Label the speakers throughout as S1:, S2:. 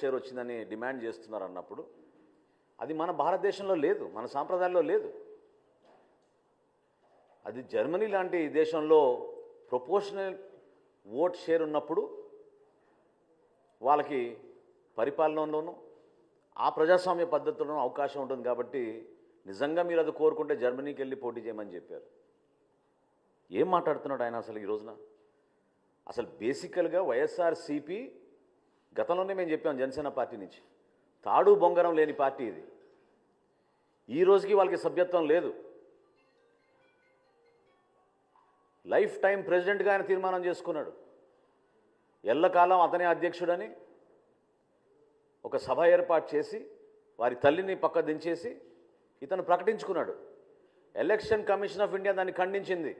S1: Share వచ్చిందని demand చేస్తున్నారు అన్నప్పుడు అది మన భారతదేశంలో లేదు, మన సాంప్రదాయాల్లో లేదు. అది జర్మనీ లాంటి దేశంలో ప్రపోర్షనల్ ఓట్ షేర్ ఉన్నప్పుడు వాళ్ళకి పరిపాలనలోనూ ఆ ప్రజాస్వామ్య పద్ధతుల్లోనూ అవకాశం ఉంటుంది. కాబట్టి నిజంగా మీరు అది కోరుకుంటే జర్మనీకి వెళ్ళి పోటీ చేయమని చెప్పారు. ఏం మాట్లాడుతున్నాడు ఆయన అసలు ఈ రోజున? అసలు బేసికల్గా వైఎస్ఆర్సీపీ గతంలోనే మేము చెప్పాం, జనసేన పార్టీ నుంచి తాడు బొంగరం లేని పార్టీ ఇది. ఈ రోజుకి వాళ్ళకి సభ్యత్వం లేదు. లైఫ్ టైం ప్రెసిడెంట్గా ఆయన తీర్మానం చేసుకున్నాడు. ఎల్లకాలం అతనే అధ్యక్షుడని ఒక సభ ఏర్పాటు చేసి వారి తల్లిని పక్క దించేసి ఇతను ప్రకటించుకున్నాడు. ఎలక్షన్ కమిషన్ ఆఫ్ ఇండియా దాన్ని ఖండించింది.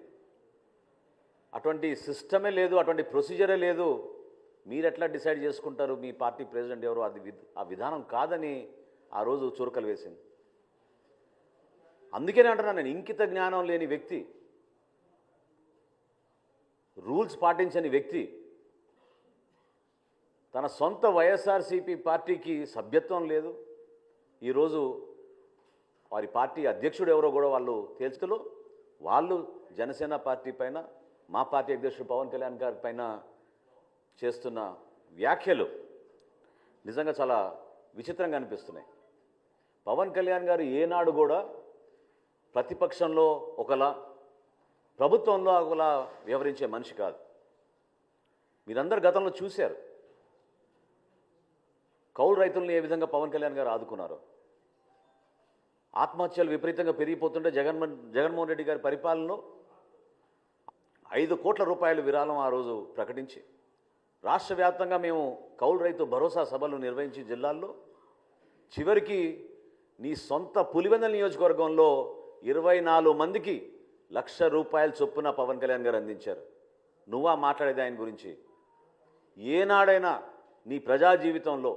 S1: అటువంటి సిస్టమే లేదు, అటువంటి ప్రొసీజరే లేదు, మీరు ఎట్లా డిసైడ్ చేసుకుంటారు మీ పార్టీ ప్రెసిడెంట్ ఎవరు? అది ఆ విధానం కాదని ఆ రోజు చురకలు వేసింది. అందుకనే అంటున్నాను నేను, ఇంకిత జ్ఞానం లేని వ్యక్తి, రూల్స్ పాటించని వ్యక్తి తన సొంత వైఎస్ఆర్సీపీ పార్టీకి సభ్యత్వం లేదు. ఈరోజు వారి పార్టీ అధ్యక్షుడు ఎవరో కూడా వాళ్ళు తేల్చుతూ వాళ్ళు జనసేన పార్టీ పైన, మా పార్టీ అధ్యక్షుడు పవన్ కళ్యాణ్ గారి పైన చేస్తున్న వ్యాఖ్యలు నిజంగా చాలా విచిత్రంగా అనిపిస్తున్నాయి. పవన్ కళ్యాణ్ గారు ఏనాడు కూడా ప్రతిపక్షంలో ఒకలా, ప్రభుత్వంలో ఒకలా వ్యవహరించే మనిషి కాదు. మీరందరూ గతంలో చూశారు కౌలు రైతుల్ని ఏ విధంగా పవన్ కళ్యాణ్ గారు ఆదుకున్నారు. ఆత్మహత్యలు విపరీతంగా పెరిగిపోతుంటే జగన్మోహన్ రెడ్డి గారి పరిపాలనలో 5 కోట్ల రూపాయలు విరాళం ఆ రోజు ప్రకటించి రాష్ట్ర వ్యాప్తంగా మేము కౌలు రైతు భరోసా సభలు నిర్వహించి జిల్లాల్లో చివరికి నీ సొంత పులివెందుల నియోజకవర్గంలో 24 మందికి ₹1,00,000 చొప్పున పవన్ కళ్యాణ్ గారు అందించారు. నువ్వా మాట్లాడేది ఆయన గురించి? ఏనాడైనా నీ ప్రజా జీవితంలో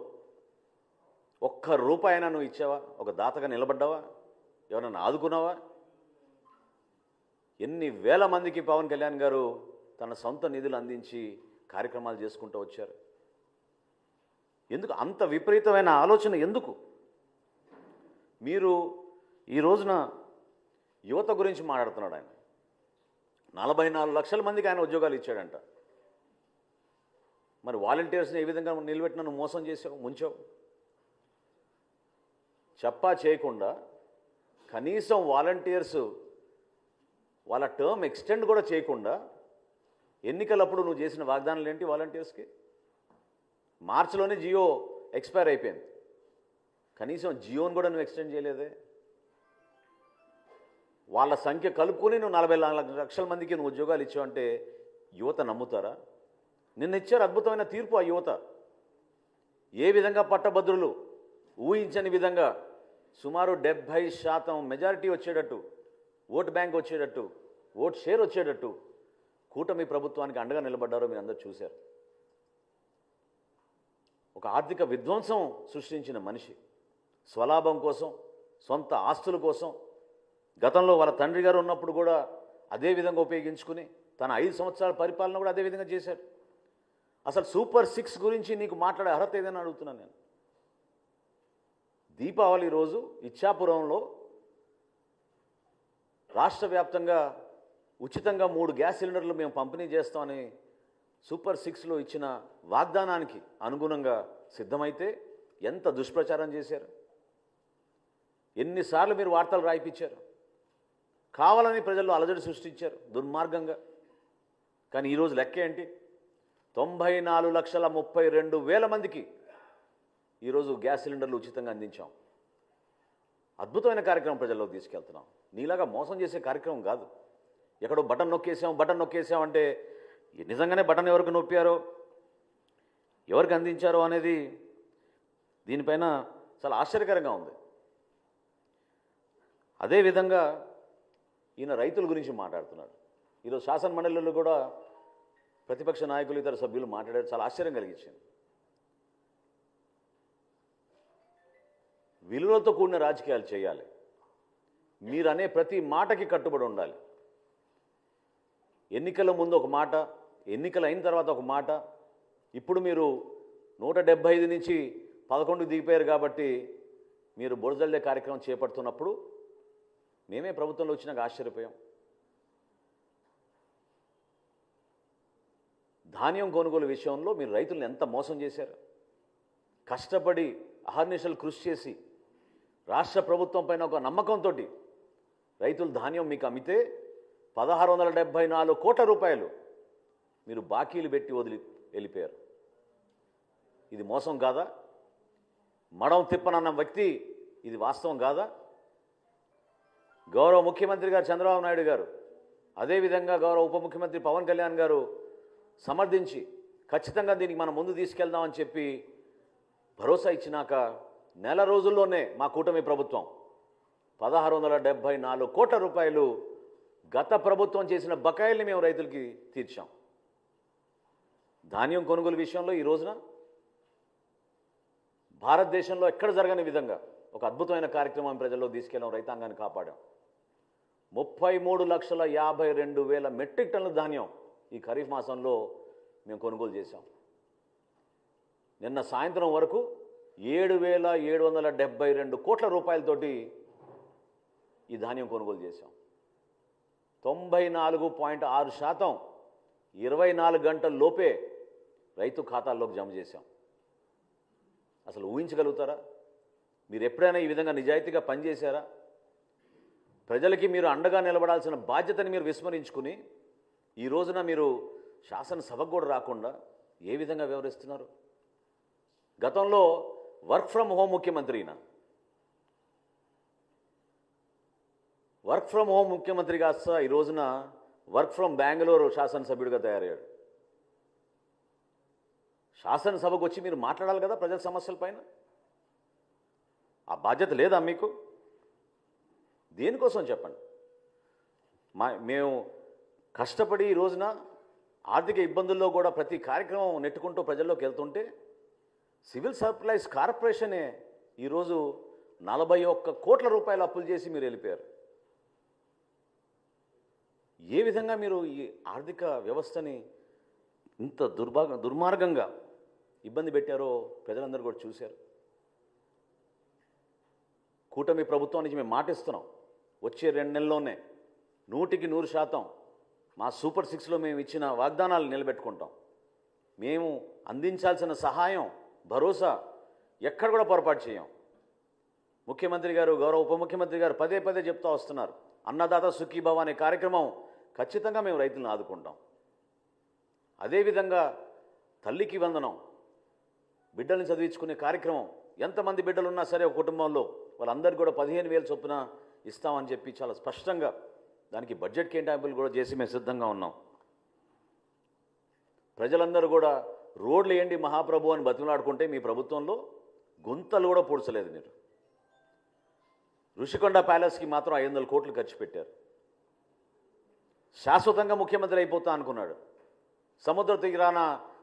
S1: ₹1 అయినా నువ్వు ఇచ్చావా? ఒక దాతగా నిలబడ్డావా? ఎవరన్నా ఆదుకున్నావా? ఎన్ని వేల మందికి పవన్ కళ్యాణ్ గారు తన సొంత నిధులు అందించి కార్యక్రమాలు చేసుకుంటూ వచ్చారు. ఎందుకు అంత విపరీతమైన ఆలోచన? ఎందుకు మీరు ఈ రోజున యువత గురించి మాట్లాడుతున్నాడు ఆయన? 44 లక్షల మందికి ఆయన ఉద్యోగాలు ఇచ్చాడంట. మరి వాలంటీర్స్ని ఏ విధంగా నిలబెట్టినా నువ్వు మోసం చేసావు, ముంచావు? చెప్పా చేయకుండా కనీసం వాలంటీర్స్ వాళ్ళ టర్మ్ ఎక్స్టెండ్ కూడా చేయకుండా ఎన్నికలప్పుడు నువ్వు చేసిన వాగ్దానాలు ఏంటి? వాలంటీర్స్కి మార్చిలోనే జియో ఎక్స్పైర్ అయిపోయింది, కనీసం జియోని కూడా నువ్వు ఎక్స్టెండ్ చేయలేదే. వాళ్ళ సంఖ్య కలుపుకొని నువ్వు 44 లక్షల మందికి నువ్వు ఉద్యోగాలు ఇచ్చావు అంటే యువత నమ్ముతారా? నిన్న ఇచ్చారు అద్భుతమైన తీర్పు ఆ యువత. ఏ విధంగా పట్టభద్రులు ఊహించని విధంగా సుమారు 70% మెజారిటీ వచ్చేటట్టు, ఓట్ బ్యాంక్ వచ్చేటట్టు, ఓట్ షేర్ వచ్చేటట్టు కూటమి ప్రభుత్వానికి అండగా నిలబడ్డారో మీరు అందరూ చూశారు. ఒక ఆర్థిక విధ్వంసం సృష్టించిన మనిషి స్వలాభం కోసం, సొంత ఆస్తుల కోసం గతంలో వాళ్ళ తండ్రి గారు ఉన్నప్పుడు కూడా అదే విధంగా ఉపయోగించుకుని తన 5 సంవత్సరాల పరిపాలన కూడా అదే విధంగా చేశారు. అసలు సూపర్ 6 గురించి నీకు మాట్లాడే అర్హత ఏదైనా అడుగుతున్నాను నేను. దీపావళి రోజు ఇచ్చాపురంలో రాష్ట్ర వ్యాప్తంగా ఉచితంగా 3 గ్యాస్ సిలిండర్లు మేము పంపిణీ చేస్తామని సూపర్ 6లో ఇచ్చిన వాగ్దానానికి అనుగుణంగా సిద్ధమైతే ఎంత దుష్ప్రచారం చేశారు, ఎన్నిసార్లు మీరు వార్తలు రాయిపించారు, కావాలని ప్రజల్లో అలజడి సృష్టించారు దుర్మార్గంగా. కానీ ఈరోజు లెక్క ఏంటి? 94,32,000 మందికి ఈరోజు గ్యాస్ సిలిండర్లు ఉచితంగా అందించాం. అద్భుతమైన కార్యక్రమం ప్రజల్లోకి తీసుకెళ్తున్నాం. నీలాగా మోసం చేసే కార్యక్రమం కాదు. ఎక్కడో బటన్ నొక్కేసాం అంటే నిజంగానే బటన్ ఎవరికి నొప్పారో, ఎవరికి అందించారో అనేది దీనిపైన చాలా ఆశ్చర్యకరంగా ఉంది. అదేవిధంగా ఈయన రైతుల గురించి మాట్లాడుతున్నాడు. ఈరోజు శాసన మండలిలో కూడా ప్రతిపక్ష నాయకులు, ఇతర సభ్యులు మాట్లాడారు. చాలా ఆశ్చర్యం కలిగించింది. విలువలతో కూడిన రాజకీయాలు చేయాలి. మీరు అనే ప్రతి మాటకి కట్టుబడి ఉండాలి. ఎన్నికల ముందు ఒక మాట, ఎన్నికలు అయిన తర్వాత ఒక మాట. ఇప్పుడు మీరు 175 నుంచి 11 దిగిపోయారు కాబట్టి మీరు బురదల్లే కార్యక్రమం చేపడుతున్నప్పుడు మేమే ప్రభుత్వంలో వచ్చినాక ఆశ్చర్యపోయాం. ధాన్యం కొనుగోలు విషయంలో మీరు రైతులను ఎంత మోసం చేశారు. కష్టపడి అహర్నిశలు కృషి చేసి రాష్ట్ర ప్రభుత్వం పైన ఒక నమ్మకంతో రైతులు ధాన్యం మీకు అమ్మితే 1674 కోట్ల రూపాయలు మీరు బాకీలు పెట్టి వదిలి వెళ్ళిపోయారు. ఇది మోసం కాదా? మడం తిప్పనన్న వ్యక్తి ఇది వాస్తవం కాదా? గౌరవ ముఖ్యమంత్రి గారు చంద్రబాబు నాయుడు గారు, అదేవిధంగా గౌరవ ఉప ముఖ్యమంత్రి పవన్ కళ్యాణ్ గారు సమర్థించి ఖచ్చితంగా దీనికి మనం ముందు తీసుకెళ్దామని చెప్పి భరోసా ఇచ్చినాక నెల రోజుల్లోనే మా కూటమి ప్రభుత్వం 1674 కోట్ల రూపాయలు గత ప్రభుత్వం చేసిన బకాయిల్ని మేము రైతులకి తీర్చాం. ధాన్యం కొనుగోలు విషయంలో ఈ రోజున భారతదేశంలో ఎక్కడ జరగని విధంగా ఒక అద్భుతమైన కార్యక్రమం ప్రజల్లో తీసుకెళ్ళాం, రైతాంగాన్ని కాపాడాం. 33,52,000 మెట్రిక్ టన్నుల ధాన్యం ఈ ఖరీఫ్ మాసంలో మేము కొనుగోలు చేశాం. నిన్న సాయంత్రం వరకు 7,772 కోట్ల రూపాయలతోటి ఈ ధాన్యం కొనుగోలు చేశాం. 94.6% 24 గంటల లోపే రైతు ఖాతాల్లోకి జమ చేశాం. అసలు ఊహించగలుగుతారా? మీరు ఎప్పుడైనా ఈ విధంగా నిజాయితీగా పనిచేశారా? ప్రజలకి మీరు అండగా నిలబడాల్సిన బాధ్యతని మీరు విస్మరించుకుని ఈ రోజున మీరు శాసనసభకు కూడా రాకుండా ఏ విధంగా వ్యవహరిస్తున్నారు? గతంలో వర్క్ ఫ్రమ్ హోమ్ ముఖ్యమంత్రి అయినా వర్క్ ఫ్రమ్ హోమ్ ముఖ్యమంత్రి కాస్త ఈ రోజున వర్క్ ఫ్రమ్ బెంగళూరు శాసనసభ్యుడిగా తయారయ్యాడు. శాసనసభకు వచ్చి మీరు మాట్లాడాలి కదా ప్రజల సమస్యల పైన. ఆ బాధ్యత లేదా మీకు? దేనికోసం చెప్పండి. మేము కష్టపడి ఈ రోజున ఆర్థిక ఇబ్బందుల్లో కూడా ప్రతి కార్యక్రమం నెట్టుకుంటూ ప్రజల్లోకి వెళ్తుంటే సివిల్ సప్లైస్ కార్పొరేషనే ఈరోజు 41 కోట్ల రూపాయలు అప్పులు చేసి మీరు వెళ్ళిపోయారు. ఏ విధంగా మీరు ఈ ఆర్థిక వ్యవస్థని ఇంత దుర్మార్గంగా ఇబ్బంది పెట్టారో ప్రజలందరూ కూడా చూశారు. కూటమి ప్రభుత్వానికి మేము మాటిస్తున్నాం, వచ్చే 2 నెలల్లోనే 100% మా సూపర్ 6లో మేము ఇచ్చిన వాగ్దానాలు నిలబెట్టుకుంటాం. మేము అందించాల్సిన సహాయం, భరోసా ఎక్కడ కూడా పొరపాటు చేయం. ముఖ్యమంత్రి గారు, గౌరవ ఉప ముఖ్యమంత్రి గారు పదే పదే చెప్తూ వస్తున్నారు, అన్నదాత సుఖీభవ అనే కార్యక్రమం ఖచ్చితంగా మేము రైతులను ఆదుకుంటాం. అదేవిధంగా తల్లికి వందనం, బిడ్డల్ని చదివించుకునే కార్యక్రమం, ఎంతమంది బిడ్డలున్నా సరే ఒక కుటుంబంలో వాళ్ళందరికీ కూడా 15,000 చొప్పున ఇస్తామని చెప్పి చాలా స్పష్టంగా దానికి బడ్జెట్ కేటాయింపులు కూడా చేసి మేము సిద్ధంగా ఉన్నాం. ప్రజలందరూ కూడా రోడ్లు ఏంటి మహాప్రభు అని బతిమలాడుకుంటే మీ ప్రభుత్వంలో గుంతలు కూడా పూడ్చలేదు. మీరు ఋషికొండ ప్యాలెస్కి మాత్రం 500 కోట్లు ఖర్చు పెట్టారు. శాశ్వతంగా ముఖ్యమంత్రి అయిపోతా అనుకున్నాడు. సముద్ర తీరాన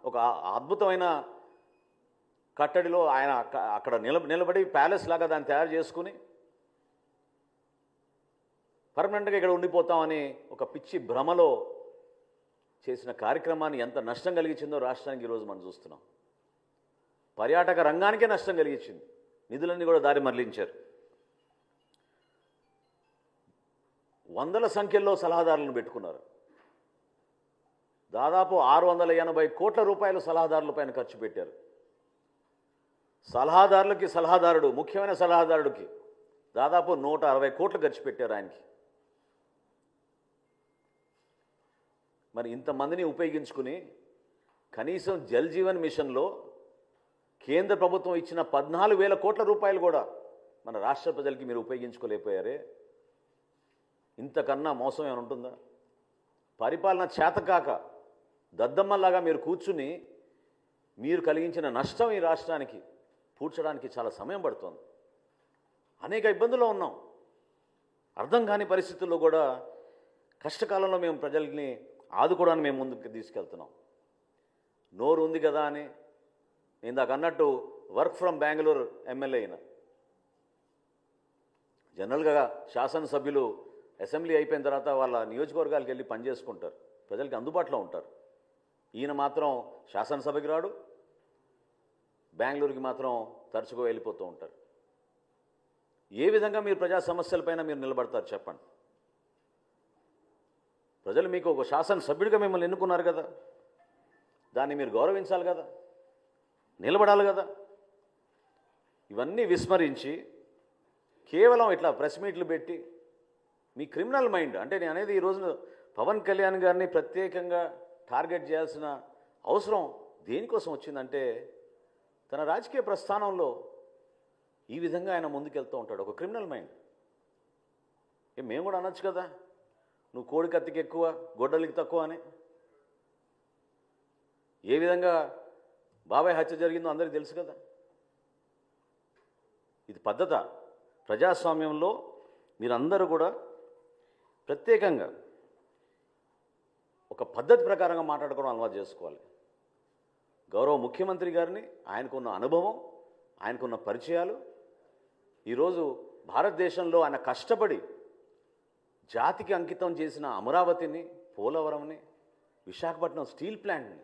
S1: ఒక అద్భుతమైన కట్టడిలో ఆయన అక్కడ నిలబడి ప్యాలెస్ లాగా దాన్ని తయారు చేసుకుని పర్మనెంట్గా ఇక్కడ ఉండిపోతామని ఒక పిచ్చి భ్రమలో చేసిన కార్యక్రమాన్ని ఎంత నష్టం కలిగించిందో రాష్ట్రానికి ఈరోజు మనం చూస్తున్నాం. పర్యాటక రంగానికే నష్టం కలిగించింది. నిధులన్నీ కూడా దారి మరలించారు. వందల సంఖ్యలో సలహాదారులను పెట్టుకున్నారు. దాదాపు 680 కోట్ల రూపాయలు సలహాదారుల పైన ఖర్చు పెట్టారు. సలహాదారుడు ముఖ్యమైన సలహాదారుడికి దాదాపు 160 కోట్లు ఖర్చు పెట్టారు ఆయనకి. మరి ఇంతమందిని ఉపయోగించుకుని కనీసం జల్ జీవన్ మిషన్లో కేంద్ర ప్రభుత్వం ఇచ్చిన 14,000 కోట్ల రూపాయలు కూడా మన రాష్ట్ర ప్రజలకి మీరు ఉపయోగించుకోలేకపోయారే. ఇంతకన్నా మోసం ఏమైనా ఉంటుందా? పరిపాలన చేతకాక దద్దమ్మల్లాగా మీరు కూర్చుని మీరు కలిగించిన నష్టం ఈ రాష్ట్రానికి పూడ్చడానికి చాలా సమయం పడుతోంది. అనేక ఇబ్బందుల్లో ఉన్నాం. అర్థం కాని పరిస్థితుల్లో కూడా కష్టకాలంలో మేము ప్రజల్ని ఆదుకోవడానికి మేము ముందుకు తీసుకెళ్తున్నాం. నోరు ఉంది కదా అని నేను దాకా అన్నట్టు వర్క్ ఫ్రమ్ బెంగళూరు ఎమ్మెల్యే అయినా జనరల్గా శాసనసభ్యులు అసెంబ్లీ అయిపోయిన తర్వాత వాళ్ళ నియోజకవర్గాలకు వెళ్ళి పనిచేసుకుంటారు, ప్రజలకి అందుబాటులో ఉంటారు. ఈయన మాత్రం శాసనసభకి రాడు, బెంగళూరుకి మాత్రం తరచుగా వెళ్ళిపోతూ ఉంటారు. ఏ విధంగా మీరు ప్రజా సమస్యలపైన మీరు నిలబడతారు చెప్పండి? ప్రజలు మీకు ఒక శాసనసభ్యుడిగా మిమ్మల్ని ఎన్నుకున్నారు కదా, దాన్ని మీరు గౌరవించాలి కదా, నిలబడాలి కదా. ఇవన్నీ విస్మరించి కేవలం ఇట్లా ప్రెస్ మీట్లు పెట్టి మీ క్రిమినల్ మైండ్, అంటే నేను అనేది ఈరోజు పవన్ కళ్యాణ్ గారిని ప్రత్యేకంగా టార్గెట్ చేయాల్సిన అవసరం దేనికోసం వచ్చిందంటే, తన రాజకీయ ప్రస్థానంలో ఈ విధంగా ఆయన ముందుకెళ్తూ ఉంటాడు. ఒక క్రిమినల్ మైండ్. మేము కూడా అనొచ్చు కదా, నువ్వు కోడి కత్తికి ఎక్కువ గొడ్డలికి తక్కువ అని. ఏ విధంగా బాబాయ్ హత్య జరిగిందో అందరికీ తెలుసు కదా. ఇది పద్ధత? ప్రజాస్వామ్యంలో మీరందరూ కూడా ప్రత్యేకంగా ఒక పద్ధతి ప్రకారంగా మాట్లాడుకోవడం అలవాటు చేసుకోవాలి. గౌరవ ముఖ్యమంత్రి గారిని, ఆయనకున్న అనుభవం, ఆయనకున్న పరిచయాలు, ఈరోజు భారతదేశంలో ఆయన కష్టపడి జాతికి అంకితం చేసిన అమరావతిని, పోలవరంని, విశాఖపట్నం స్టీల్ ప్లాంట్ని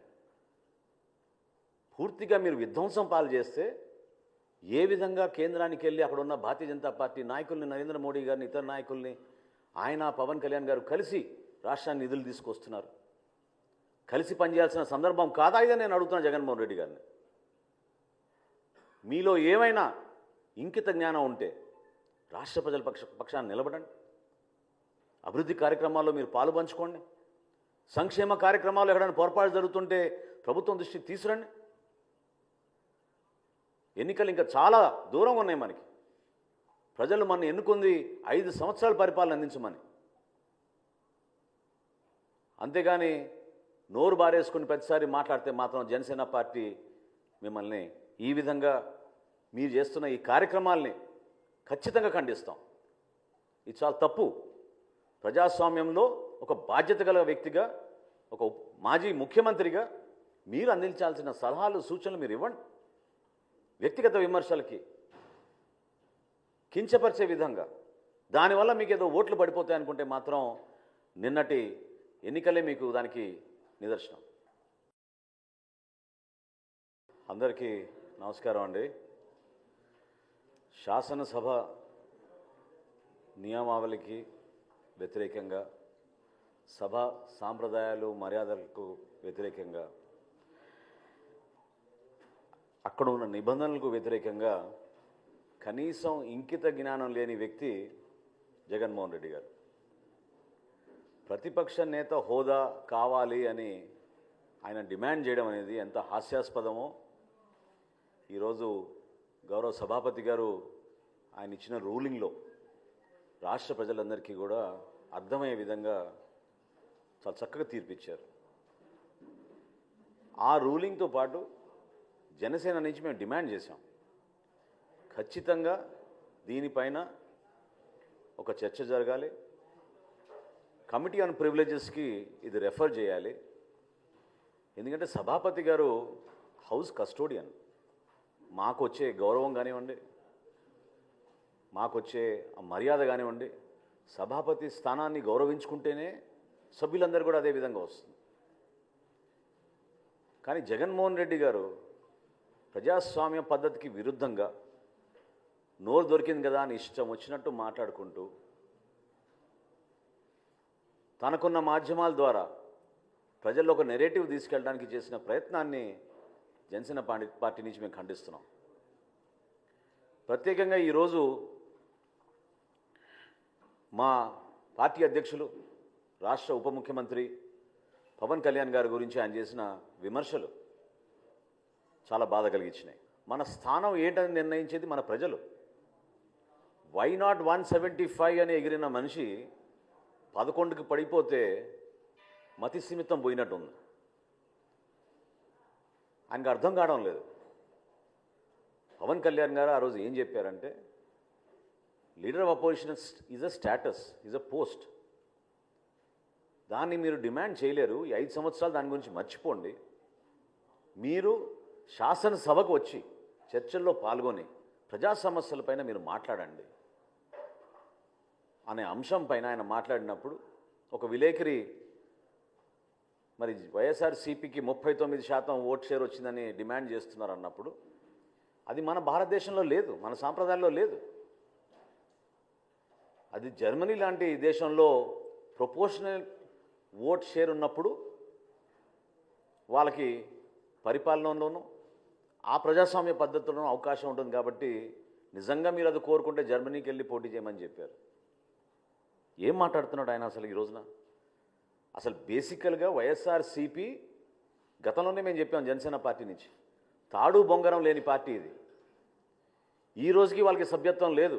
S1: పూర్తిగా మీరు విధ్వంసం పాలు చేస్తే ఏ విధంగా కేంద్రానికి వెళ్ళి అక్కడ ఉన్న భారతీయ జనతా పార్టీ నాయకుల్ని, నరేంద్ర మోడీ గారిని, ఇతర నాయకుల్ని, ఆయన పవన్ కళ్యాణ్ గారు కలిసి రాష్ట్రాన్ని నిధులు తీసుకొస్తున్నారు. కలిసి పనిచేయాల్సిన సందర్భం కాదా ఇదని నేను అడుగుతున్నా జగన్మోహన్ రెడ్డి గారిని. మీలో ఏమైనా ఇంకిత జ్ఞానం ఉంటే రాష్ట్ర ప్రజల పక్షాన్ని నిలబడండి. అభివృద్ధి కార్యక్రమాల్లో మీరు పాలు పంచుకోండి. సంక్షేమ కార్యక్రమాలు ఎక్కడైనా పొరపాటు జరుగుతుంటే ప్రభుత్వం దృష్టికి తీసుకురండి. ఎన్నికలు ఇంకా చాలా దూరంగా ఉన్నాయి మనకి. ప్రజలు మన ఎన్నుకుంది 5 సంవత్సరాల పరిపాలన అందించమని. అంతేగాని నోరు బారేసుకుని ప్రతిసారి మాట్లాడితే మాత్రం జనసేన పార్టీ మిమ్మల్ని ఈ విధంగా మీరు చేస్తున్న ఈ కార్యక్రమాల్ని ఖచ్చితంగా ఖండిస్తాం. ఇది చాలా తప్పు. ప్రజాస్వామ్యంలో ఒక బాధ్యత గల వ్యక్తిగా, ఒక మాజీ ముఖ్యమంత్రిగా మీరు అందించాల్సిన సలహాలు, సూచనలు మీరు ఇవ్వండి. వ్యక్తిగత విమర్శలకి, కించపరిచే విధంగా, దానివల్ల మీకు ఏదో ఓట్లు పడిపోతాయి అనుకుంటే మాత్రం నిన్నటి ఎన్నికలే మీకు దానికి నిదర్శనం. అందరికీ నమస్కారం అండి. శాసనసభ నియమావళికి వ్యతిరేకంగా, సభ సాంప్రదాయాలు మర్యాదలకు వ్యతిరేకంగా, అక్కడ ఉన్న నిబంధనలకు వ్యతిరేకంగా కనీసం ఇంకిత జ్ఞానం లేని వ్యక్తి జగన్మోహన్ రెడ్డి గారు. ప్రతిపక్ష నేత హోదా కావాలి అని ఆయన డిమాండ్ చేయడం అనేది ఎంత హాస్యాస్పదమో ఈరోజు గౌరవ సభాపతి గారు ఆయన ఇచ్చిన రూలింగ్లో రాష్ట్ర ప్రజలందరికీ కూడా అర్థమయ్యే విధంగా చాలా చక్కగా తీర్పిచ్చారు. ఆ రూలింగ్తో పాటు జనసేన నుంచి మేము డిమాండ్ చేశాం, ఖచ్చితంగా దీనిపైన ఒక చర్చ జరగాలి. కమిటీ ఆన్ ప్రివిలేజెస్కి ఇది రెఫర్ చేయాలి. ఎందుకంటే సభాపతి గారు హౌస్ కస్టోడియన్. మాకు వచ్చే గౌరవం కానివ్వండి, మాకు వచ్చే మర్యాద కానివ్వండి, సభాపతి స్థానాన్ని గౌరవించుకుంటేనే సభ్యులందరూ కూడా అదే విధంగా వస్తుంది. కానీ జగన్మోహన్ రెడ్డి గారు ప్రజాస్వామ్య పద్ధతికి విరుద్ధంగా నోరు దొరికింది కదా అని ఇష్టం వచ్చినట్టు మాట్లాడుకుంటూ తనకున్న మాధ్యమాల ద్వారా ప్రజల్లో ఒక నెరేటివ్ తీసుకెళ్ళడానికి చేసిన ప్రయత్నాన్ని జనసేన పార్టీ నుంచి మేము ఖండిస్తున్నాం. ప్రత్యేకంగా ఈరోజు మా పార్టీ అధ్యక్షులు, రాష్ట్ర ఉప ముఖ్యమంత్రి పవన్ కళ్యాణ్ గారి గురించి ఆయన చేసిన విమర్శలు చాలా బాధ కలిగించినాయి. మన స్థానం ఏంటని నిర్ణయించేది మన ప్రజలు. వై నాట్ 175 అని ఎగిరిన మనిషి 11కి పడిపోతే మతి సీమితం పోయినట్టుంది. ఆయనకు అర్థం కావడం లేదు. పవన్ కళ్యాణ్ గారు ఆ రోజు ఏం చెప్పారంటే, leader of opposition is a status, is a post. దాన్ని మీరు డిమాండ్ చేయలేరు. ఈ 5 సంవత్సరాలు దాని గురించి మర్చిపోండి. మీరు శాసనసభకు వచ్చి చర్చల్లో పాల్గొని ప్రజా సమస్యలపైన మీరు మాట్లాడండి అనే అంశం పైన ఆయన మాట్లాడినప్పుడు ఒక విలేకరి మరి వైఎస్ఆర్సీపీకి 39% ఓట్ షేర్ వచ్చిందని డిమాండ్ చేస్తున్నారు అన్నప్పుడు అది మన భారతదేశంలో లేదు, మన సాంప్రదాయాల్లో లేదు. అది జర్మనీ లాంటి దేశంలో ప్రపోర్షనల్ ఓట్ షేర్ ఉన్నప్పుడు వాళ్ళకి పరిపాలనలోనూ ఆ ప్రజాస్వామ్య పద్ధతుల్లోనూ అవకాశం ఉంటుంది. కాబట్టి నిజంగా మీరు అది కోరుకుంటే జర్మనీకి వెళ్ళి పోటీ చేయమని చెప్పారు. ఏం మాట్లాడుతున్నాడు ఆయన అసలు ఈ రోజున? అసలు బేసికల్గా వైఎస్ఆర్సీపీ గతంలోనే మేము చెప్పాం, జనసేన పార్టీ నుంచి తాడు బొంగరం లేని పార్టీ ఇది. ఈ రోజుకి వాళ్ళకి సభ్యత్వం లేదు.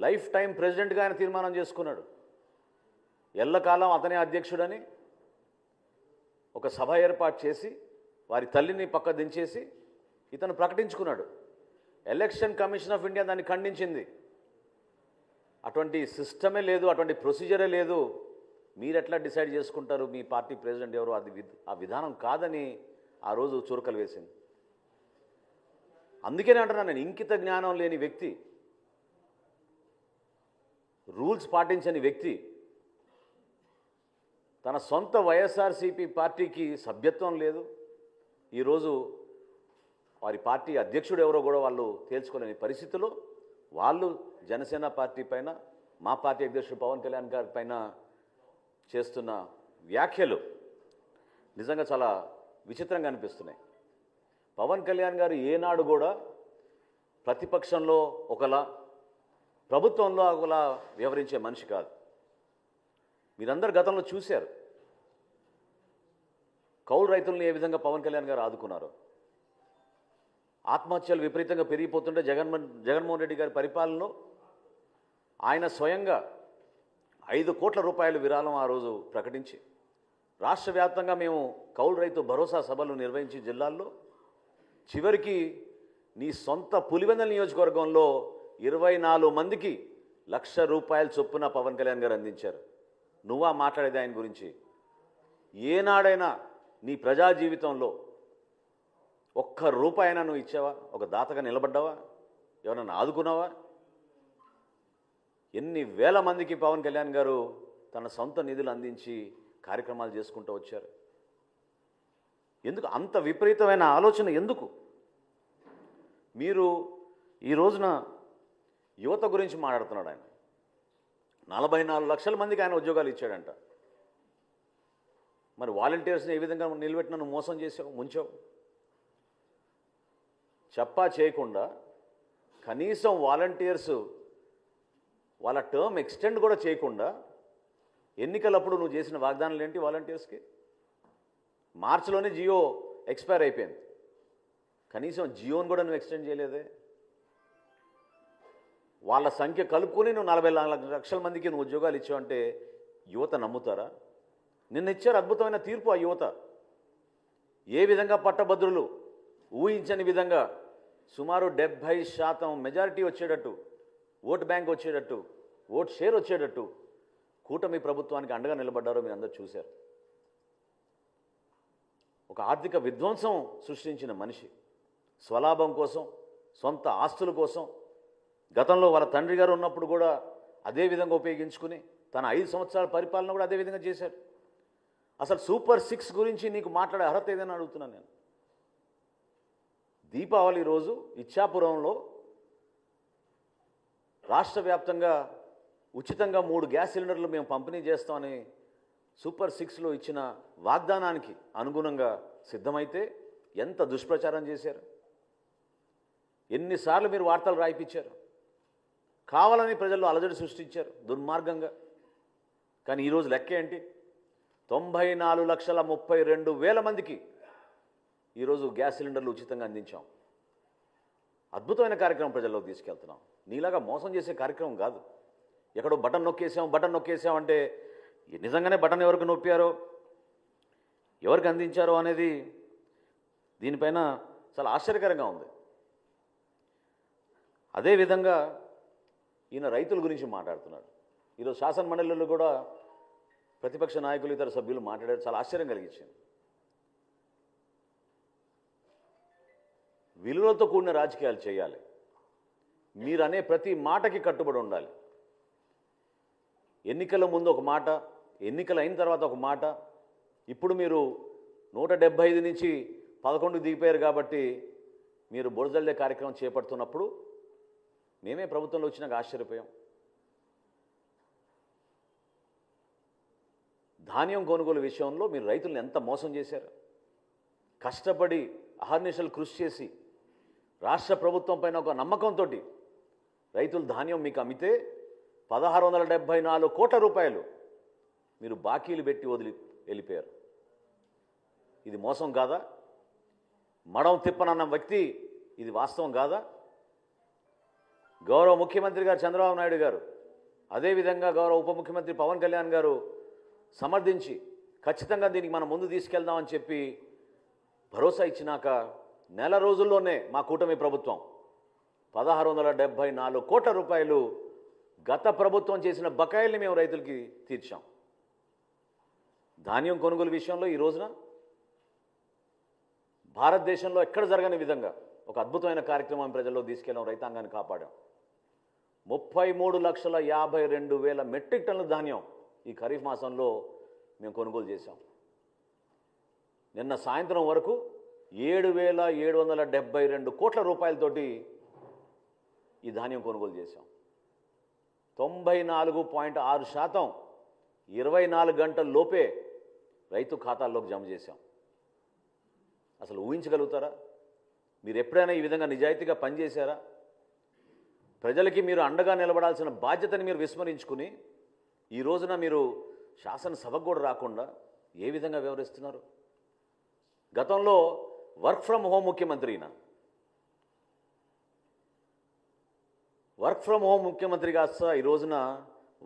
S1: లైఫ్ టైం ప్రెసిడెంట్గా ఆయన తీర్మానం చేసుకున్నాడు. ఎల్లకాలం అతనే అధ్యక్షుడని ఒక సభ ఏర్పాటు చేసి వారి తల్లిని పక్క దించేసి ఇతను ప్రకటించుకున్నాడు. ఎలక్షన్ కమిషన్ ఆఫ్ ఇండియా దాన్ని ఖండించింది. అటువంటి సిస్టమే లేదు, అటువంటి ప్రొసీజరే లేదు, మీరు ఎట్లా డిసైడ్ చేసుకుంటారు మీ పార్టీ ప్రెసిడెంట్ ఎవరు, అది ఆ విధానం కాదని ఆ రోజు చురకలు వేసింది. అందుకనే అంటున్నాను నేను, ఇంకిత జ్ఞానం లేని వ్యక్తి, రూల్స్ పాటించని వ్యక్తి తన సొంత వైఎస్ఆర్సీపీ పార్టీకి సభ్యత్వం లేదు. ఈరోజు వారి పార్టీ అధ్యక్షుడు ఎవరో కూడా వాళ్ళు తేల్చుకోలేని పరిస్థితిలో వాళ్ళు జనసేన పార్టీ పైన, మా పార్టీ అధ్యక్షుడు పవన్ కళ్యాణ్ గారి పైన చేస్తున్న వ్యాఖ్యలు నిజంగా చాలా విచిత్రంగా అనిపిస్తున్నాయి. పవన్ కళ్యాణ్ గారు ఏనాడు కూడా ప్రతిపక్షంలో ఒకలా, ప్రభుత్వంలో ఒకలా వ్యవహరించే మనిషి కాదు. మీరందరూ గతంలో చూశారు కౌలు రైతులను ఏ విధంగా పవన్ కళ్యాణ్ గారు ఆదుకున్నారు. ఆత్మహత్యలు విపరీతంగా పెరిగిపోతుంటే జగన్మోహన్ రెడ్డి గారి పరిపాలనలో ఆయన స్వయంగా 5 కోట్ల రూపాయల విరాళం ఆ రోజు ప్రకటించి రాష్ట్ర వ్యాప్తంగా మేము కౌలు రైతు భరోసా సభలు నిర్వహించి జిల్లాల్లో చివరికి నీ సొంత పులివెందుల నియోజకవర్గంలో 24 మందికి ₹1,00,000 చొప్పున పవన్ కళ్యాణ్ గారు అందించారు. నువ్వా మాట్లాడేది ఆయన గురించి? ఏనాడైనా నీ ప్రజా జీవితంలో ₹1 అయినా నువ్వు ఇచ్చావా? ఒక దాతగా నిలబడ్డావా? ఎవరన్నా ఆదుకున్నావా? ఎన్ని వేల మందికి పవన్ కళ్యాణ్ గారు తన సొంత నిధులు అందించి కార్యక్రమాలు చేసుకుంటూ వచ్చారు. ఎందుకు అంత విపరీతమైన ఆలోచన? ఎందుకు మీరు ఈ రోజున యువత గురించి మాట్లాడుతున్నాడు ఆయన? 44 లక్షల మందికి ఆయన ఉద్యోగాలు ఇచ్చాడంట. మరి వాలంటీర్స్ని ఏ విధంగా నిలబెట్టిన నువ్వు మోసం చేసావు, ముంచావు? చెప్పా చేయకుండా కనీసం వాలంటీర్స్ వాళ్ళ టర్మ్ ఎక్స్టెండ్ కూడా చేయకుండా ఎన్నికలప్పుడు నువ్వు చేసిన వాగ్దానాలు ఏంటి వాలంటీర్స్కి? మార్చిలోనే జియో ఎక్స్పైర్ అయిపోయింది, కనీసం జియోని కూడా నువ్వు ఎక్స్టెండ్ చేయలేదే. వాళ్ళ సంఖ్య కలుపుకొని నువ్వు 44 లక్షల మందికి నువ్వు ఉద్యోగాలు ఇచ్చావంటే యువత నమ్ముతారా? నిన్న ఇచ్చారు అద్భుతమైన తీర్పు ఆ యువత. ఏ విధంగా పట్టభద్రులు ఊహించని విధంగా సుమారు 70% మెజారిటీ వచ్చేటట్టు, ఓట్ బ్యాంక్ వచ్చేటట్టు, ఓట్ షేర్ వచ్చేటట్టు కూటమి ప్రభుత్వానికి అండగా నిలబడ్డారో మీరు అందరూ చూశారు. ఒక ఆర్థిక విధ్వంసం సృష్టించిన మనిషి స్వలాభం కోసం, సొంత ఆస్తుల కోసం గతంలో వాళ్ళ తండ్రి గారు ఉన్నప్పుడు కూడా అదే విధంగా ఉపయోగించుకుని తన 5 సంవత్సరాల పరిపాలన కూడా అదే విధంగా చేశాడు. అసలు సూపర్ 6 గురించి నీకు మాట్లాడే అర్హత ఏదైనా అడుగుతున్నాను నేను. దీపావళి రోజు ఇచ్చాపురంలో రాష్ట్ర వ్యాప్తంగా ఉచితంగా 3 గ్యాస్ సిలిండర్లు మేము పంపిణీ చేస్తామని సూపర్ 6లో ఇచ్చిన వాగ్దానానికి అనుగుణంగా సిద్ధమైతే ఎంత దుష్ప్రచారం చేశారు, ఎన్నిసార్లు మీరు వార్తలు రాయిపించారు, కావాలని ప్రజల్లో అలజడి సృష్టించారు దుర్మార్గంగా. కానీ ఈరోజు లెక్క ఏంటి? 94,32,000 మందికి ఈరోజు గ్యాస్ సిలిండర్లు ఉచితంగా అందించాం. అద్భుతమైన కార్యక్రమం ప్రజల్లోకి తీసుకెళ్తున్నాం. నీలాగా మోసం చేసే కార్యక్రమం కాదు. ఎక్కడో బటన్ నొక్కేసాం అంటే నిజంగానే బటన్ ఎవరికి నొప్పారో, ఎవరికి అందించారో అనేది దీనిపైన చాలా ఆశ్చర్యకరంగా ఉంది. అదేవిధంగా ఈయన రైతుల గురించి మాట్లాడుతున్నాడు. ఈరోజు శాసన మండలిలో కూడా ప్రతిపక్ష నాయకులు, ఇతర సభ్యులు మాట్లాడారు. చాలా ఆశ్చర్యం కలిగించింది. విలువలతో కూడిన రాజకీయాలు చేయాలి. మీరు అనే ప్రతి మాటకి కట్టుబడి ఉండాలి. ఎన్నికల ముందు ఒక మాట, ఎన్నికలు అయిన తర్వాత ఒక మాట. ఇప్పుడు మీరు 175 నుంచి 11 దిగిపోయారు కాబట్టి మీరు బురదల్లే కార్యక్రమం చేపడుతున్నప్పుడు మేమే ప్రభుత్వంలో వచ్చినాక ఆశ్చర్యపోయాం. ధాన్యం కొనుగోలు విషయంలో మీరు రైతులను ఎంత మోసం చేశారు. కష్టపడి అహర్నిశలు కృషి చేసి రాష్ట్ర ప్రభుత్వం పైన ఒక నమ్మకంతో రైతులు ధాన్యం మీకు అమ్మితే 1674 కోట్ల రూపాయలు మీరు బాకీలు పెట్టి వదిలి వెళ్ళిపోయారు. ఇది మోసం కాదా? మడం తిప్పనన్న వ్యక్తి ఇది వాస్తవం కాదా? గౌరవ ముఖ్యమంత్రి గారు చంద్రబాబు నాయుడు గారు, అదేవిధంగా గౌరవ ఉప ముఖ్యమంత్రి పవన్ కళ్యాణ్ గారు సమర్థించి ఖచ్చితంగా దీనికి మనం ముందు తీసుకెళ్దామని చెప్పి భరోసా ఇచ్చినాక నెల రోజుల్లోనే మా కూటమి ప్రభుత్వం 1674 కోట్ల రూపాయలు గత ప్రభుత్వం చేసిన బకాయిల్ని మేము రైతులకి తీర్చాం. ధాన్యం కొనుగోలు విషయంలో ఈ రోజున భారతదేశంలో ఎక్కడ జరగని విధంగా ఒక అద్భుతమైన కార్యక్రమం ప్రజల్లో తీసుకెళ్ళాం, రైతాంగాన్ని కాపాడాం. 33,52,000 మెట్రిక్ టన్నుల ధాన్యం ఈ ఖరీఫ్ మాసంలో మేము కొనుగోలు చేశాం. నిన్న సాయంత్రం వరకు 7,772 కోట్ల రూపాయలతోటి ఈ ధాన్యం కొనుగోలు చేశాం. 94.6% 24 గంటల లోపే రైతు ఖాతాల్లోకి జమ చేశాం. అసలు ఊహించగలుగుతారా? మీరు ఎప్పుడైనా ఈ విధంగా నిజాయితీగా పనిచేశారా? ప్రజలకి మీరు అండగా నిలబడాల్సిన బాధ్యతని మీరు విస్మరించుకుని ఈ రోజున మీరు శాసనసభకు కూడా రాకుండా ఏ విధంగా వ్యవహరిస్తున్నారు? గతంలో వర్క్ ఫ్రమ్ హోమ్ ముఖ్యమంత్రి అయినా వర్క్ ఫ్రమ్ హోమ్ ముఖ్యమంత్రి కాస్త ఈ రోజున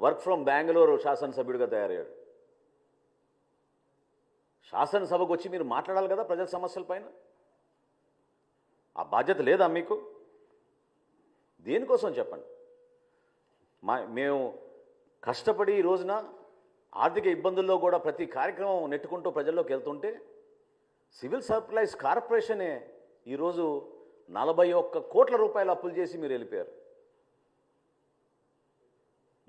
S1: వర్క్ ఫ్రమ్ బెంగళూరు శాసనసభ్యుడిగా తయారయ్యాడు. శాసనసభకు వచ్చి మీరు మాట్లాడాలి కదా ప్రజల సమస్యల పైన. ఆ బాధ్యత లేదా మీకు? దేనికోసం చెప్పండి. మేము కష్టపడి ఈ రోజున ఆర్థిక ఇబ్బందుల్లో కూడా ప్రతి కార్యక్రమం నెట్టుకుంటూ ప్రజల్లోకి వెళ్తుంటే సివిల్ సప్లైస్ కార్పొరేషనే ఈరోజు 41 కోట్ల రూపాయలు అప్పులు చేసి మీరు వెళ్ళిపోయారు.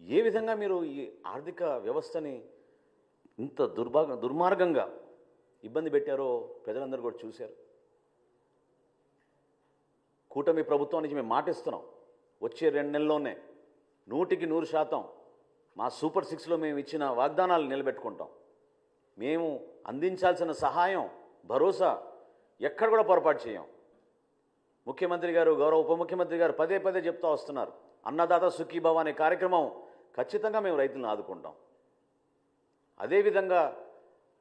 S1: ఏ విధంగా మీరు ఈ ఆర్థిక వ్యవస్థని ఇంత దుర్మార్గంగా ఇబ్బంది పెట్టారో ప్రజలందరూ కూడా చూశారు. కూటమి ప్రభుత్వం నుంచి మేము మాటిస్తున్నాం, వచ్చే 2 నెలల్లోనే 100% మా సూపర్ 6లో మేము ఇచ్చిన వాగ్దానాలు నిలబెట్టుకుంటాం. మేము అందించాల్సిన సహాయం, భరోసా ఎక్కడ కూడా పొరపాటు చేయం. ముఖ్యమంత్రి గారు, గౌరవ ఉప ముఖ్యమంత్రి గారు పదే పదే చెప్తూ వస్తున్నారు, అన్నదాత సుఖీభవ అనే కార్యక్రమం ఖచ్చితంగా మేము రైతులను ఆదుకుంటాం. అదేవిధంగా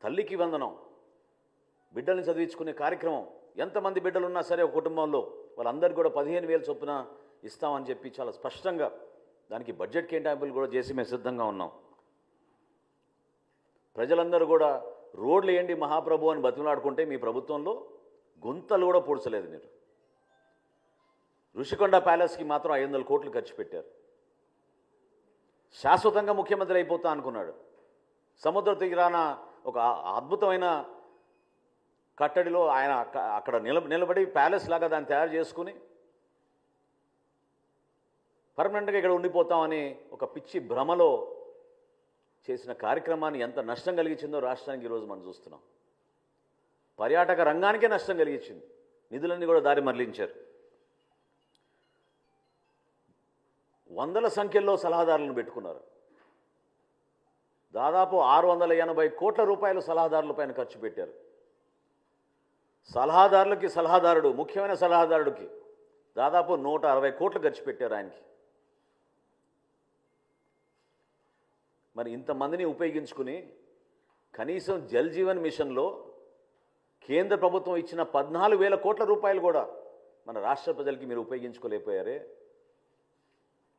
S1: తల్లికి వందనం, బిడ్డల్ని చదివించుకునే కార్యక్రమం, ఎంతమంది బిడ్డలు ఉన్నా సరే ఒక కుటుంబంలో వాళ్ళందరికీ కూడా 15,000 చొప్పున ఇస్తామని చెప్పి చాలా స్పష్టంగా దానికి బడ్జెట్ కేటాయింపులు కూడా చేసి మేము సిద్ధంగా ఉన్నాం. ప్రజలందరూ కూడా రోడ్లు ఏంటి మహాప్రభు అని బతిమలాడుకుంటే మీ ప్రభుత్వంలో గుంతలు కూడా పూడ్చలేదు. మీరు ఋషికొండ ప్యాలెస్కి మాత్రం 500 కోట్లు ఖర్చు పెట్టారు. శాశ్వతంగా ముఖ్యమంత్రి అయిపోతా అనుకున్నాడు. సముద్ర తీరాన ఒక అద్భుతమైన కట్టడిలో ఆయన అక్కడ నిలబడి ప్యాలెస్ లాగా దాన్ని తయారు చేసుకుని పర్మనెంట్గా ఇక్కడ ఉండిపోతామని ఒక పిచ్చి భ్రమలో చేసిన కార్యక్రమాన్ని ఎంత నష్టం కలిగించిందో రాష్ట్రానికి ఈరోజు మనం చూస్తున్నాం. పర్యాటక రంగానికే నష్టం కలిగించింది. నిధులన్నీ కూడా దారి మరలించారు. వందల సంఖ్యలో సలహాదారులను పెట్టుకున్నారు. దాదాపు 680 కోట్ల రూపాయలు సలహాదారుల పైన ఖర్చు పెట్టారు. సలహాదారుడు ముఖ్యమైన సలహాదారుడికి దాదాపు 160 కోట్లు ఖర్చు పెట్టారు ఆయనకి. మరి ఇంతమందిని ఉపయోగించుకుని కనీసం జల్ జీవన్ మిషన్లో కేంద్ర ప్రభుత్వం ఇచ్చిన 14,000 కోట్ల రూపాయలు కూడా మన రాష్ట్ర ప్రజలకి మీరు ఉపయోగించుకోలేకపోయారే.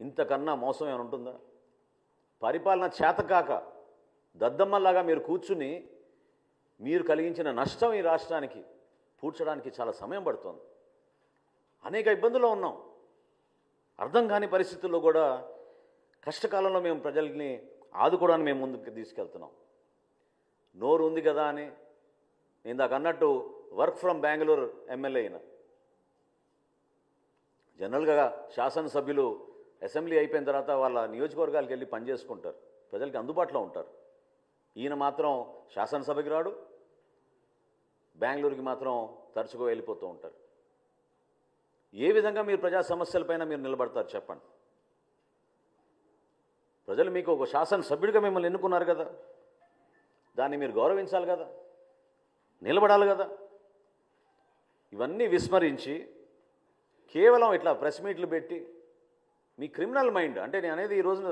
S1: ఇంతకన్నా మోసం ఏమైనా ఉంటుందా? పరిపాలన చేతకాక దద్దమ్మల్లాగా మీరు కూర్చుని మీరు కలిగించిన నష్టం ఈ రాష్ట్రానికి పూడ్చడానికి చాలా సమయం పడుతోంది. అనేక ఇబ్బందుల్లో ఉన్నాం. అర్థం కాని పరిస్థితుల్లో కూడా కష్టకాలంలో మేము ప్రజల్ని ఆదుకోవడానికి మేము ముందుకు తీసుకెళ్తున్నాం. నోరు ఉంది కదా అని ఇందాక అన్నట్టు వర్క్ ఫ్రమ్ బెంగళూరు ఎమ్మెల్యే అయినా జనరల్గా శాసనసభ్యులు అసెంబ్లీ అయిపోయిన తర్వాత వాళ్ళ నియోజకవర్గాలకు వెళ్ళి పనిచేసుకుంటారు, ప్రజలకి అందుబాటులో ఉంటారు. ఈయన మాత్రం శాసనసభకి రాడు, బెంగళూరుకి మాత్రం తరచుగా వెళ్ళిపోతూ ఉంటారు. ఏ విధంగా మీరు ప్రజా సమస్యలపైన మీరు నిలబడతారు చెప్పండి? ప్రజలు మీకు ఒక శాసనసభ్యుడిగా మిమ్మల్ని ఎన్నుకున్నారు కదా, దాన్ని మీరు గౌరవించాలి కదా, నిలబడాలి కదా. ఇవన్నీ విస్మరించి కేవలం ఇట్లా ప్రెస్ మీట్లు పెట్టి మీ క్రిమినల్ మైండ్, అంటే నేను అనేది ఈరోజు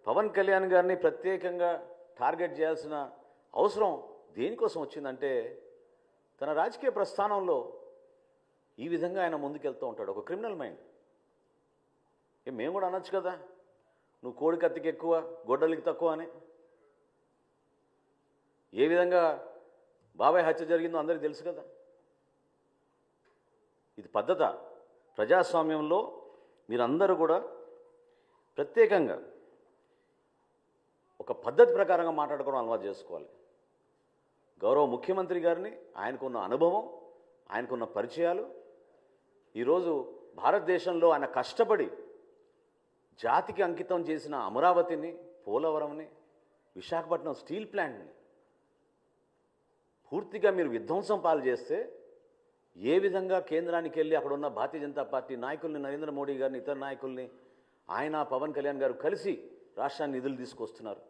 S1: పవన్ కళ్యాణ్ గారిని ప్రత్యేకంగా టార్గెట్ చేయాల్సిన అవసరం దేనికోసం వచ్చిందంటే, తన రాజకీయ ప్రస్థానంలో ఈ విధంగా ఆయన ముందుకెళ్తూ ఉంటాడు. ఒక క్రిమినల్ మైండ్. మేము కూడా అనొచ్చు కదా, నువ్వు కోడి కత్తికి ఎక్కువ గొడ్డలికి తక్కువ అని. ఏ విధంగా బాబాయ్ హత్య జరిగిందో అందరికీ తెలుసు కదా. ఇది పద్ధత. ప్రజాస్వామ్యంలో మీరందరూ కూడా ప్రత్యేకంగా ఒక పద్ధతి ప్రకారంగా మాట్లాడుకోవడం అలవాటు చేసుకోవాలి. గౌరవ ముఖ్యమంత్రి గారిని, ఆయనకున్న అనుభవం, ఆయనకున్న పరిచయాలు, ఈరోజు భారతదేశంలో ఆయన కష్టపడి జాతికి అంకితం చేసిన అమరావతిని, పోలవరంని, విశాఖపట్నం స్టీల్ ప్లాంట్ని పూర్తిగా మీరు విధ్వంసం పాలు చేస్తే ఏ విధంగా కేంద్రానికి వెళ్ళి అక్కడ ఉన్న భారతీయ జనతా పార్టీ నాయకుల్ని, నరేంద్ర మోడీ గారిని, ఇతర నాయకుల్ని, ఆయన పవన్ కళ్యాణ్ గారు కలిసి రాష్ట్రాన్ని నిధులు తీసుకొస్తున్నారు.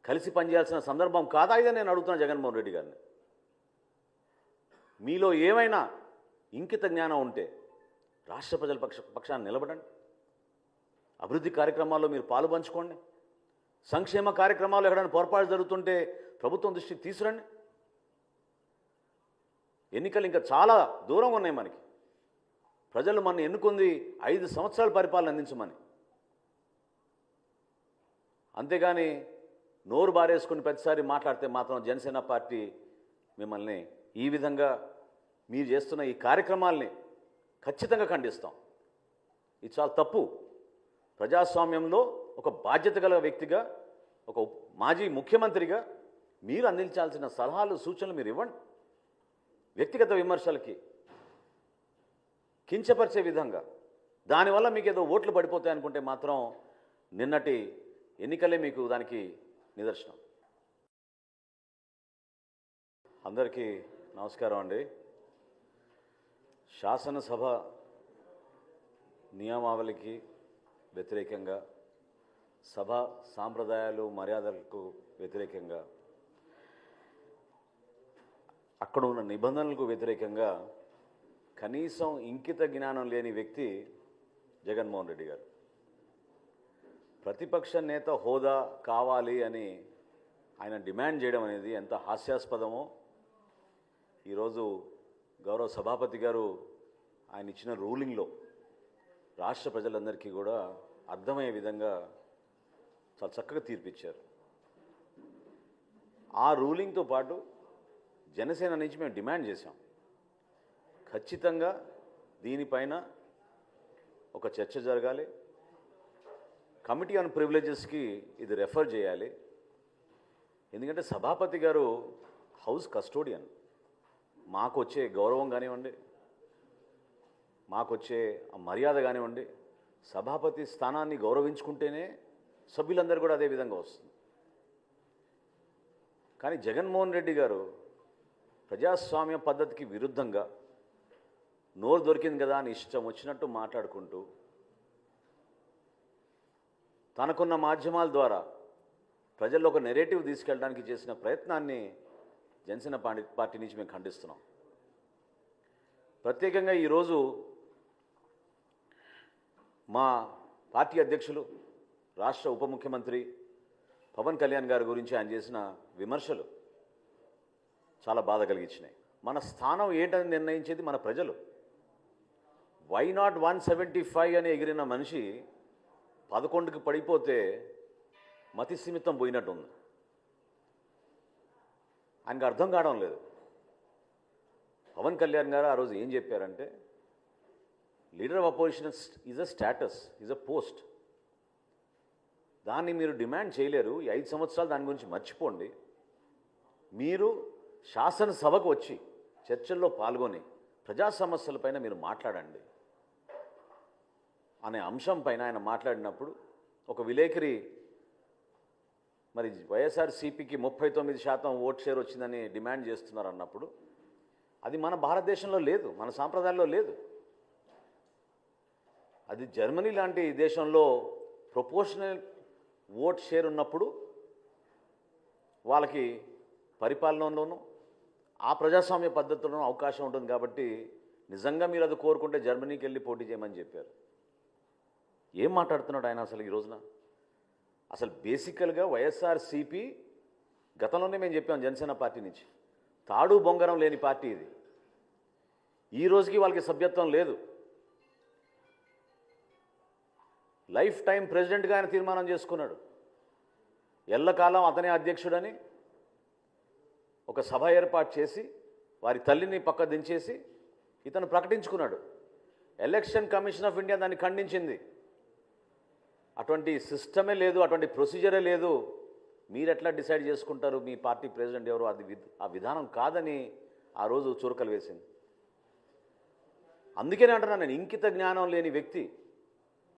S1: కలిసి పనిచేయాల్సిన సందర్భం కాదా ఇదని నేను అడుగుతున్నా జగన్మోహన్ రెడ్డి గారిని. మీలో ఏమైనా ఇంకిత జ్ఞానం ఉంటే రాష్ట్ర ప్రజల పక్షాన్ని నిలబడండి. అభివృద్ధి కార్యక్రమాల్లో మీరు పాలు పంచుకోండి. సంక్షేమ కార్యక్రమాలు ఎక్కడైనా పొరపాటు జరుగుతుంటే ప్రభుత్వం దృష్టికి తీసుకురండి. ఎన్నికలు ఇంకా చాలా దూరంగా ఉన్నాయి మనకి. ప్రజలు మన ఎన్నుకుంది 5 సంవత్సరాల పరిపాలన అందించమని. అంతేగాని నోరు బారేసుకుని ప్రతిసారి మాట్లాడితే మాత్రం జనసేన పార్టీ మిమ్మల్ని ఈ విధంగా మీరు చేస్తున్న ఈ కార్యక్రమాల్ని ఖచ్చితంగా ఖండిస్తాం. ఇది చాలా తప్పు. ప్రజాస్వామ్యంలో ఒక బాధ్యత గల వ్యక్తిగా, ఒక మాజీ ముఖ్యమంత్రిగా మీరు అందించాల్సిన సలహాలు, సూచనలు మీరు ఇవ్వండి. వ్యక్తిగత విమర్శలకి కించపరిచే విధంగా, దానివల్ల మీకు ఏదో ఓట్లు పడిపోతాయి అనుకుంటే మాత్రం నిన్నటి ఎన్నికలే మీకు దానికి నిదర్శనం. అందరికీ నమస్కారం అండి. శాసనసభ నియమావళికి వ్యతిరేకంగా, సభ సాంప్రదాయాలు మర్యాదలకు వ్యతిరేకంగా, అక్కడ ఉన్న నిబంధనలకు వ్యతిరేకంగా కనీసం ఇంకిత జ్ఞానం లేని వ్యక్తి జగన్మోహన్ రెడ్డి గారు. ప్రతిపక్ష నేత హోదా కావాలి అని ఆయన డిమాండ్ చేయడం అనేది ఎంత హాస్యాస్పదమో ఈరోజు గౌరవ సభాపతి గారు ఆయన ఇచ్చిన రూలింగ్లో రాష్ట్ర ప్రజలందరికీ కూడా అర్థమయ్యే విధంగా చాలా చక్కగా తీర్పిచ్చారు. ఆ రూలింగ్తో పాటు జనసేన నుంచి మేము డిమాండ్ చేశాం, ఖచ్చితంగా దీనిపైన ఒక చర్చ జరగాలి. కమిటీ ఆన్ ప్రివిలేజెస్కి ఇది రెఫర్ చేయాలి. ఎందుకంటే సభాపతి గారు హౌస్ కస్టోడియన్. మాకు వచ్చే గౌరవం కానివ్వండి, మాకు వచ్చే మర్యాద కానివ్వండి, సభాపతి స్థానాన్ని గౌరవించుకుంటేనే సభ్యులందరూ కూడా అదే విధంగా వస్తుంది. కానీ జగన్మోహన్ రెడ్డి గారు ప్రజాస్వామ్య పద్ధతికి విరుద్ధంగా నోరు దొరికింది కదా అని ఇష్టం వచ్చినట్టు మాట్లాడుకుంటూ తనకున్న మాధ్యమాల ద్వారా ప్రజల్లో ఒక నెరేటివ్ తీసుకెళ్ళడానికి చేసిన ప్రయత్నాన్ని జనసేన పార్టీ నుంచి మేము ఖండిస్తున్నాం. ప్రత్యేకంగా ఈరోజు మా పార్టీ అధ్యక్షులు, రాష్ట్ర ఉప ముఖ్యమంత్రి పవన్ కళ్యాణ్ గారి గురించి ఆయన చేసిన విమర్శలు చాలా బాధ కలిగించినాయి. మన స్థానం ఏంటని నిర్ణయించేది మన ప్రజలు. వై నాట్ 175 అని ఎగిరిన మనిషి 11కి పడిపోతే మతి సీమితం పోయినట్టుంది. ఆయనకు అర్థం కావడం లేదు. పవన్ కళ్యాణ్ గారు ఆ రోజు ఏం చెప్పారంటే, leader of opposition is a status, is a post. దాన్ని మీరు డిమాండ్ చేయలేరు. ఈ 5 సంవత్సరాలు దాని గురించి మర్చిపోండి. మీరు శాసనసభకు వచ్చి చర్చల్లో పాల్గొని ప్రజా సమస్యలపైన మీరు మాట్లాడండి అనే అంశం పైన ఆయన మాట్లాడినప్పుడు ఒక విలేకరి మరి వైఎస్ఆర్సీపీకి 39% ఓట్ షేర్ వచ్చిందని డిమాండ్ చేస్తున్నారు అన్నప్పుడు అది మన భారతదేశంలో లేదు, మన సాంప్రదాయాల్లో లేదు. అది జర్మనీ లాంటి దేశంలో ప్రపోర్షనల్ ఓట్ షేర్ ఉన్నప్పుడు వాళ్ళకి పరిపాలనలోనూ ఆ ప్రజాస్వామ్య పద్ధతుల్లోనూ అవకాశం ఉంటుంది. కాబట్టి నిజంగా మీరు అది కోరుకుంటే జర్మనీకి వెళ్ళి పోటీ చేయమని చెప్పారు. ఏం మాట్లాడుతున్నాడు ఆయన అసలు ఈ రోజున? అసలు బేసికల్గా వైఎస్ఆర్సీపీ గతంలోనే మేము చెప్పాం, జనసేన పార్టీ నుంచి తాడు బొంగరం లేని పార్టీ ఇది. ఈ రోజుకి వాళ్ళకి సభ్యత్వం లేదు. లైఫ్ టైం ప్రెసిడెంట్గా ఆయన తీర్మానం చేసుకున్నాడు. ఎల్లకాలం అతనే అధ్యక్షుడని ఒక సభ ఏర్పాటు చేసి వారి తల్లిని పక్క దించేసి ఇతను ప్రకటించుకున్నాడు. ఎలక్షన్ కమిషన్ ఆఫ్ ఇండియా దాన్ని ఖండించింది. అటువంటి సిస్టమే లేదు, అటువంటి ప్రొసీజరే లేదు, మీరు ఎట్లా డిసైడ్ చేసుకుంటారు మీ పార్టీ ప్రెసిడెంట్ ఎవరు? అది ఆ విధానం కాదని ఆ రోజు చురకలు వేసింది. అందుకనే అంటున్నాను నేను, ఇంకిత జ్ఞానం లేని వ్యక్తి